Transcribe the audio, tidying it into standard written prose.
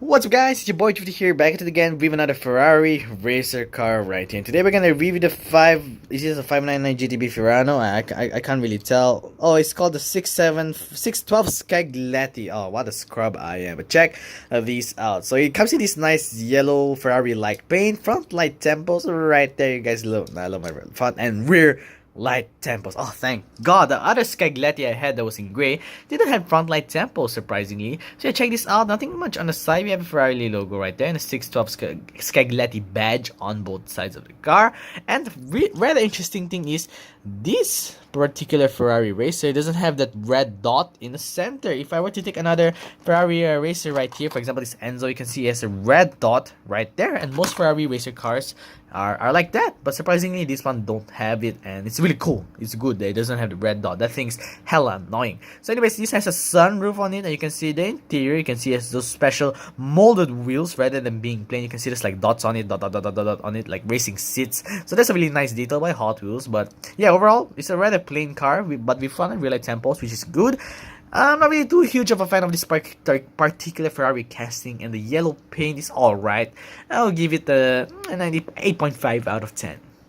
What's up guys, it's your boy 50 here, back at it again with another Ferrari racer car right here. And today we're gonna review the this is a 599 GTB Fiorano. I can't really tell. Oh, it's called the 612 Scaglietti. Oh, what a scrub I am. But check these out. So it comes in this nice yellow Ferrari-like paint, front light temples right there. You guys love, I love my front and rear light temples. Oh, thank God. The other Scaglietti I had that was in gray didn't have front light temples, surprisingly. So yeah, check this out. Nothing much on the side. We have a Ferrari logo right there and a 612 Scaglietti badge on both sides of the car. And the rather interesting thing is this particular Ferrari racer doesn't have that red dot in the center. If I were to take another Ferrari racer right here, for example this Enzo, you can see it has a red dot right there, and most Ferrari racer cars are like that, but surprisingly this one don't have it, and it's really cool. It's good that it doesn't have the red dot. That thing's hella annoying. So anyways, this has a sunroof on it, and you can see the interior. You can see it has those special molded wheels rather than being plain. You can see there's like dots on it, dot on it, like racing seats. So that's a really nice detail by Hot Wheels. But yeah, overall it's a rather plain car, but with fun and real light tempos, which is good. I'm not really too huge of a fan of this particular Ferrari casting, and the yellow paint is alright. I'll give it a 98.5 out of 10.